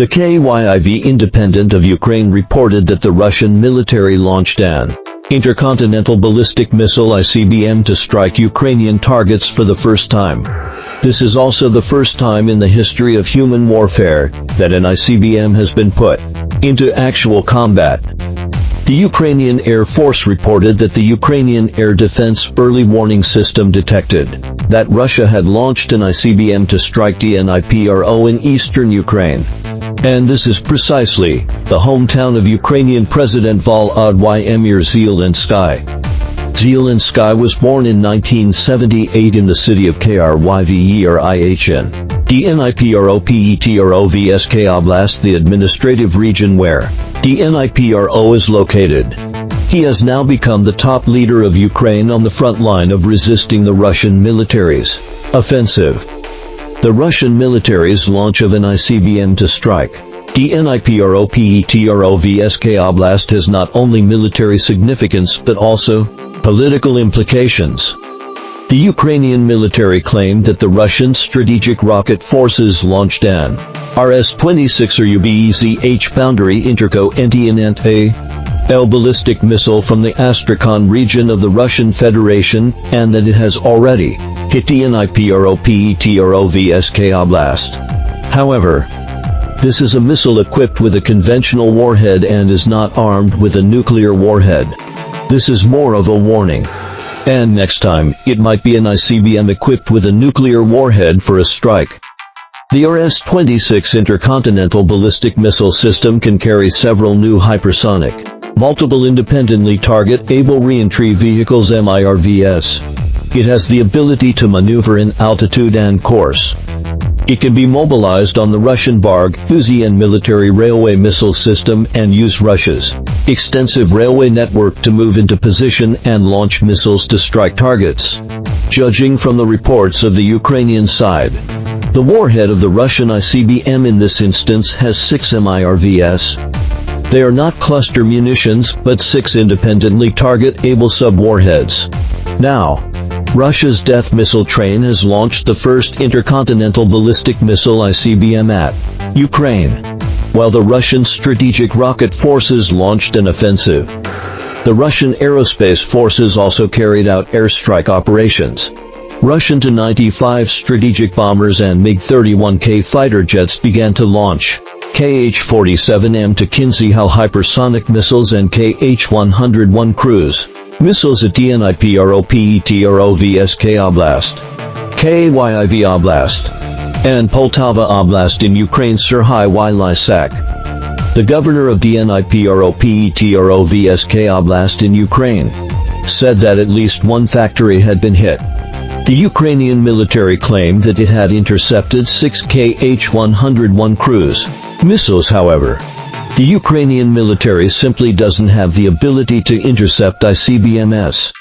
The KYIV Independent of Ukraine reported that the Russian military launched an intercontinental ballistic missile ICBM to strike Ukrainian targets for the first time. This is also the first time in the history of human warfare that an ICBM has been put into actual combat. The Ukrainian Air Force reported that the Ukrainian Air Defense Early Warning System detected that Russia had launched an ICBM to strike Dnipro in eastern Ukraine. And this is precisely the hometown of Ukrainian President Volodymyr Zelensky. Zelensky was born in 1978 in the city of Kryvyi Dnipropetrovsk Oblast, the administrative region where Dnipro is located. He has now become the top leader of Ukraine on the front line of resisting the Russian military's offensive. The Russian military's launch of an ICBM to strike Dnipropetrovsk Oblast has not only military significance but also political implications. The Ukrainian military claimed that the Russian strategic rocket forces launched an RS-26 or UBEZH boundary intercontinental ballistic missile from the Astrakhan region of the Russian Federation and that it has already hit Dnipropetrovsk Oblast. However, this is a missile equipped with a conventional warhead and is not armed with a nuclear warhead. This is more of a warning. And next time, it might be an ICBM equipped with a nuclear warhead for a strike. The RS-26 intercontinental ballistic missile system can carry several new hypersonic, multiple independently target-able reentry vehicles MIRVs. It has the ability to maneuver in altitude and course. It can be mobilized on the Russian Barg-Uzi and military railway missile system and use Russia's extensive railway network to move into position and launch missiles to strike targets. Judging from the reports of the Ukrainian side, the warhead of the Russian ICBM in this instance has 6 MIRVs. They are not cluster munitions but 6 independently target-able sub-warheads. Now, Russia's Death Missile Train has launched the first intercontinental ballistic missile ICBM at Ukraine, while the Russian strategic rocket forces launched an offensive. The Russian aerospace forces also carried out airstrike operations. Russian Tu-95 strategic bombers and MiG-31K fighter jets began to launch Kh-47M to Kinsey-Hal hypersonic missiles and Kh-101 cruise missiles at Dnipropetrovsk Oblast, KYIV Oblast, and Poltava Oblast in Ukraine's Serhiy-Lysak. The governor of Dnipropetrovsk Oblast in Ukraine said that at least one factory had been hit. The Ukrainian military claimed that it had intercepted 6 Kh-101 cruise missiles. However, the Ukrainian military simply doesn't have the ability to intercept ICBMs.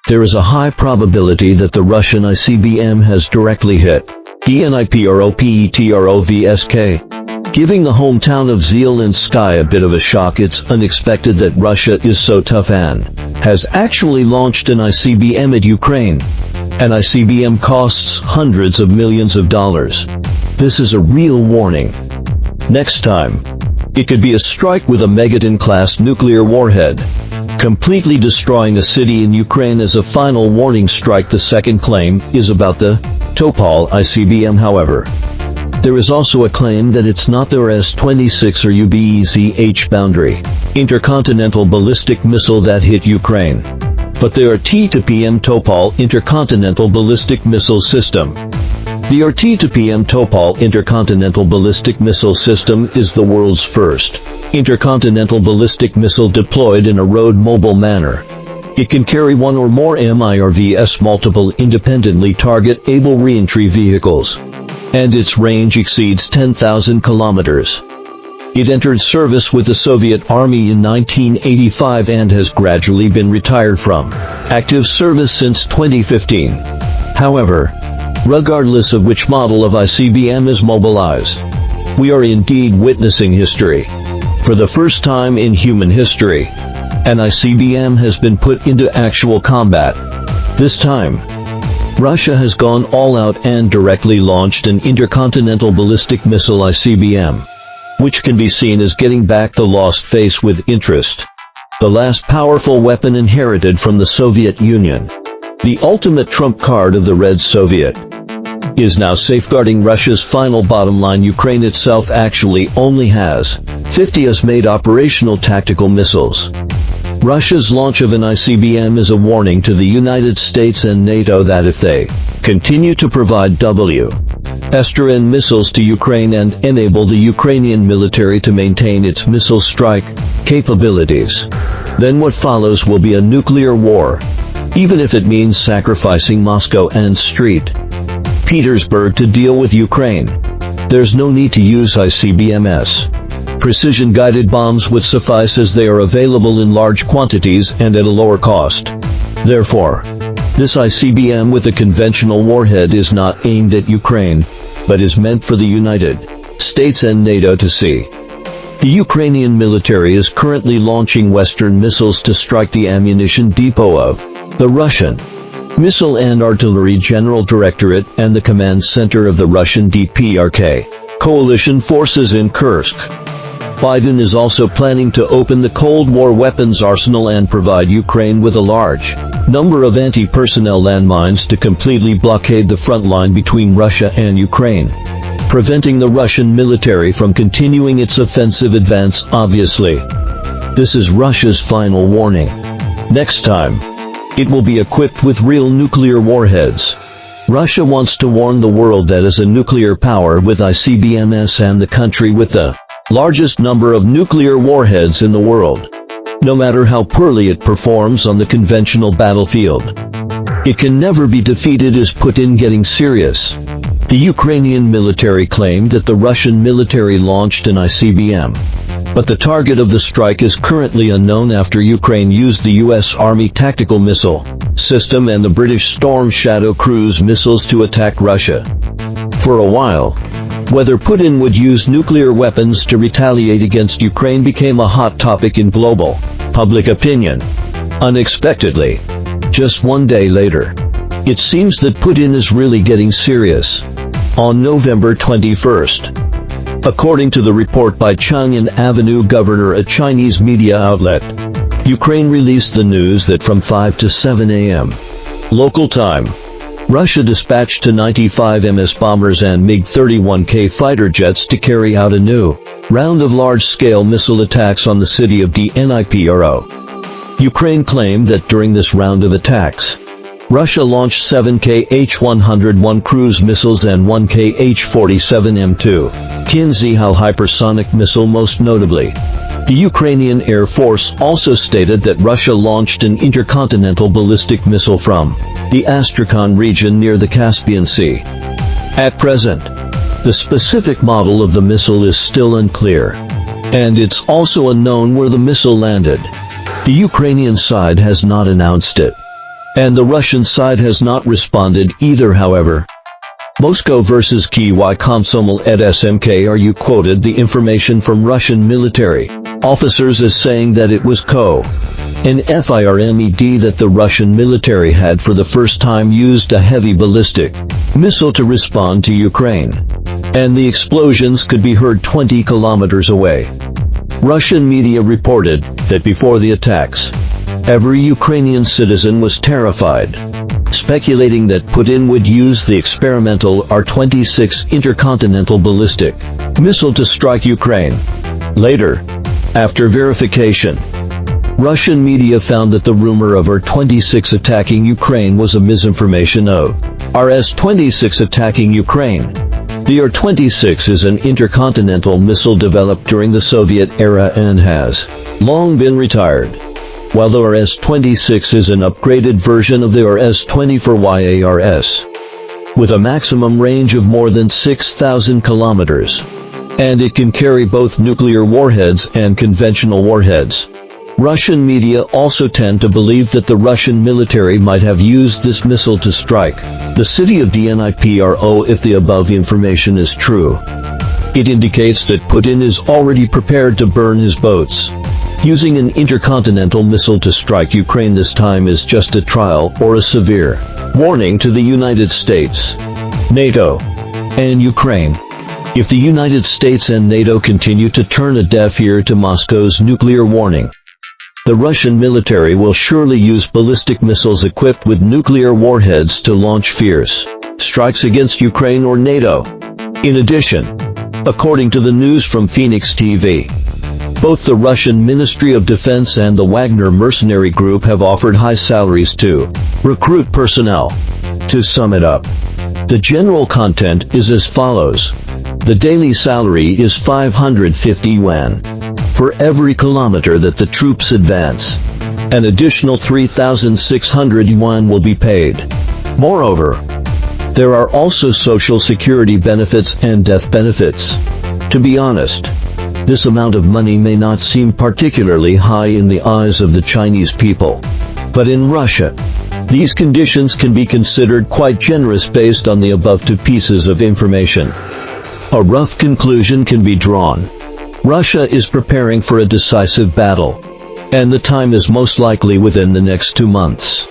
There is a high probability that the Russian ICBM has directly hit Dnipropetrovsk. Giving the hometown of Zelensky a bit of a shock. It's unexpected that Russia is so tough and has actually launched an ICBM at Ukraine. An ICBM costs hundreds of millions of dollars. This is a real warning. Next time, it could be a strike with a Megaton-class nuclear warhead, completely destroying a city in Ukraine as a final warning strike. The second claim is about the Topol ICBM. However, there is also a claim that it's not the RS-26 or UBEZH boundary intercontinental ballistic missile that hit Ukraine, but the RT-2PM Topol intercontinental ballistic missile system. The RT-2PM Topol intercontinental ballistic missile system is the world's first intercontinental ballistic missile deployed in a road mobile manner. It can carry one or more MIRVs, multiple independently target-able reentry vehicles, and its range exceeds 10,000 kilometers. It entered service with the Soviet Army in 1985 and has gradually been retired from active service since 2015. However, regardless of which model of ICBM is mobilized, we are indeed witnessing history. For the first time in human history, an ICBM has been put into actual combat. This time, Russia has gone all out and directly launched an intercontinental ballistic missile ICBM. which can be seen as getting back the lost face with interest. The last powerful weapon inherited from the Soviet Union, the ultimate trump card of the Red Soviet, is now safeguarding Russia's final bottom line. Ukraine itself actually only has 50 US-made operational tactical missiles. Russia's launch of an ICBM is a warning to the United States and NATO that if they continue to provide S-300 missiles to Ukraine and enable the Ukrainian military to maintain its missile strike capabilities, then what follows will be a nuclear war, even if it means sacrificing Moscow and St. Petersburg to deal with Ukraine. There's no need to use ICBMs. Precision-guided bombs would suffice as they are available in large quantities and at a lower cost. Therefore, this ICBM with a conventional warhead is not aimed at Ukraine, but is meant for the United States and NATO to see. The Ukrainian military is currently launching Western missiles to strike the ammunition depot of the Russian Missile and Artillery General Directorate and the command center of the Russian DPRK coalition forces in Kursk. Biden is also planning to open the Cold War weapons arsenal and provide Ukraine with a large number of anti-personnel landmines to completely blockade the front line between Russia and Ukraine, preventing the Russian military from continuing its offensive advance. Obviously, this is Russia's final warning. Next time, it will be equipped with real nuclear warheads. Russia wants to warn the world that as a nuclear power with ICBMs and the country with the largest number of nuclear warheads in the world, no matter how poorly it performs on the conventional battlefield, it can never be defeated. Is Putin getting serious? The Ukrainian military claimed that the Russian military launched an ICBM, but the target of the strike is currently unknown after Ukraine used the U.S. Army tactical missile system and the British Storm Shadow cruise missiles to attack Russia. For a while, whether Putin would use nuclear weapons to retaliate against Ukraine became a hot topic in global public opinion. Unexpectedly, just one day later, it seems that Putin is really getting serious. On November 21st, according to the report by Chang'an Avenue Governor, a Chinese media outlet, Ukraine released the news that from 5 to 7 a.m. local time, Russia dispatched 95 MS bombers and MiG-31K fighter jets to carry out a new round of large-scale missile attacks on the city of Dnipro. Ukraine claimed that during this round of attacks, Russia launched 7 Kh-101 cruise missiles and 1 Kh-47M2 Kinzhal hypersonic missile. Most notably, the Ukrainian Air Force also stated that Russia launched an intercontinental ballistic missile from the Astrakhan region near the Caspian Sea. At present, the specific model of the missile is still unclear, and it's also unknown where the missile landed. The Ukrainian side has not announced it, and the Russian side has not responded either. However, Moscow versus Kyiv Komsomol at SMK quoted the information from Russian military officers as saying that it was an FIRMED that the Russian military had for the first time used a heavy ballistic missile to respond to Ukraine, and the explosions could be heard 20 kilometers away. Russian media reported that before the attacks, every Ukrainian citizen was terrified, speculating that Putin would use the experimental R-26 intercontinental ballistic missile to strike Ukraine. Later, after verification, Russian media found that the rumor of R-26 attacking Ukraine was a misinformation of RS-26 attacking Ukraine. The R-26 is an intercontinental missile developed during the Soviet era and has long been retired, while the RS-26 is an upgraded version of the RS-24YARS, with a maximum range of more than 6,000 kilometers, and it can carry both nuclear warheads and conventional warheads. Russian media also tend to believe that the Russian military might have used this missile to strike the city of Dnipro. If the above information is true, it indicates that Putin is already prepared to burn his boats. Using an intercontinental missile to strike Ukraine this time is just a trial or a severe warning to the United States, NATO, and Ukraine. if the United States and NATO continue to turn a deaf ear to Moscow's nuclear warning. The Russian military will surely use ballistic missiles equipped with nuclear warheads to launch fierce strikes against Ukraine or NATO. In addition, according to the news from Phoenix TV, both the Russian Ministry of Defense and the Wagner mercenary group have offered high salaries to recruit personnel. To sum it up, the general content is as follows. The daily salary is 550 yuan. For every kilometer that the troops advance, an additional 3,600 yuan will be paid. Moreover, there are also social security benefits and death benefits. To be honest, this amount of money may not seem particularly high in the eyes of the Chinese people. But in Russia, these conditions can be considered quite generous based on the above two pieces of information. A rough conclusion can be drawn. Russia is preparing for a decisive battle, and the time is most likely within the next 2 months.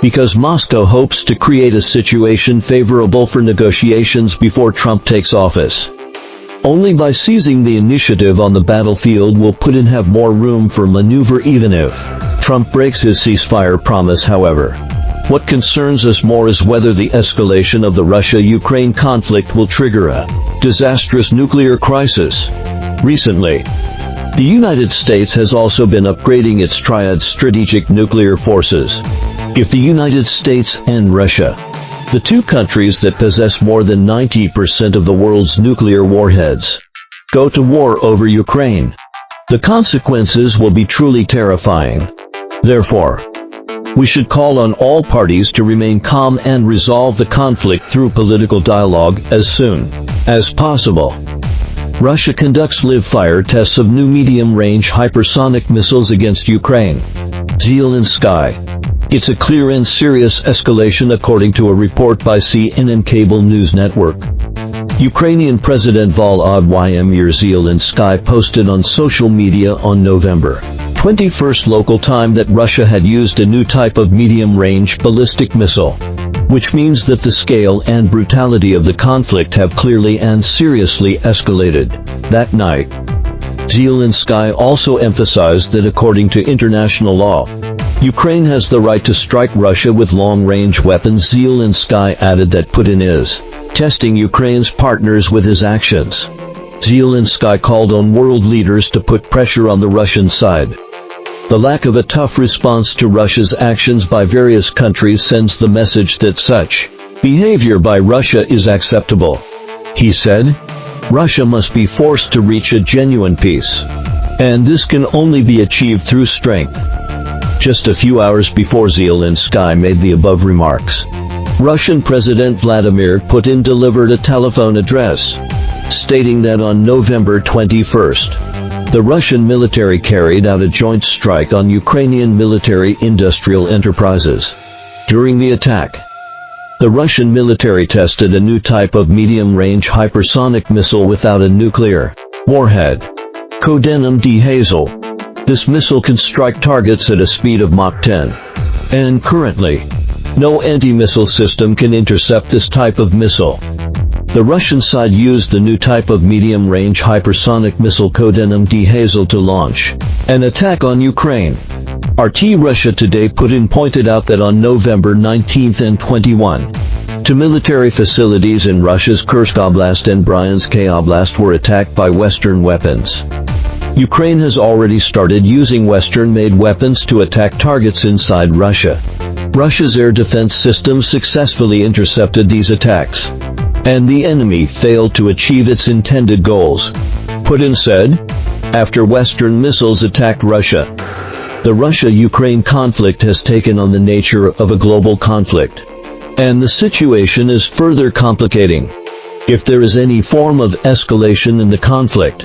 Because Moscow hopes to create a situation favorable for negotiations before Trump takes office. Only by seizing the initiative on the battlefield will Putin have more room for maneuver even if Trump breaks his ceasefire promise. However, what concerns us more is whether the escalation of the Russia-Ukraine conflict will trigger a disastrous nuclear crisis. Recently, the United States has also been upgrading its triad strategic nuclear forces. If the United States and Russia, the two countries that possess more than 90% of the world's nuclear warheads, go to war over Ukraine, the consequences will be truly terrifying. Therefore, we should call on all parties to remain calm and resolve the conflict through political dialogue as soon as possible. Russia conducts live-fire tests of new medium-range hypersonic missiles against Ukraine. Zeal in sky. It's a clear and serious escalation according to a report by CNN cable news network. Ukrainian President Volodymyr Zelensky posted on social media on November 21st local time that Russia had used a new type of medium-range ballistic missile, which means that the scale and brutality of the conflict have clearly and seriously escalated. That night, Zelensky also emphasized that according to international law, Ukraine has the right to strike Russia with long-range weapons. Zelensky added that Putin is testing Ukraine's partners with his actions. Zelensky called on world leaders to put pressure on the Russian side. The lack of a tough response to Russia's actions by various countries sends the message that such behavior by Russia is acceptable. He said, Russia must be forced to reach a genuine peace, and this can only be achieved through strength. Just a few hours before Zelensky made the above remarks, Russian President Vladimir Putin delivered a telephone address, stating that on November 21st, the Russian military carried out a joint strike on Ukrainian military-industrial enterprises. During the attack, the Russian military tested a new type of medium-range hypersonic missile without a nuclear warhead, codenamed Hazel. This missile can strike targets at a speed of Mach 10, and currently, no anti-missile system can intercept this type of missile. The Russian side used the new type of medium-range hypersonic missile codenamed Hazel to launch an attack on Ukraine. RT Russia Today Putin pointed out that on November 19 and 21, two military facilities in Russia's Kursk Oblast and Bryansk Oblast were attacked by Western weapons. Ukraine has already started using Western-made weapons to attack targets inside Russia. Russia's air defense systems successfully intercepted these attacks, and the enemy failed to achieve its intended goals, Putin said. After Western missiles attacked Russia, the Russia-Ukraine conflict has taken on the nature of a global conflict, and the situation is further complicating. If there is any form of escalation in the conflict,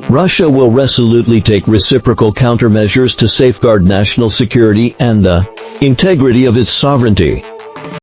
Russia will resolutely take reciprocal countermeasures to safeguard national security and the integrity of its sovereignty.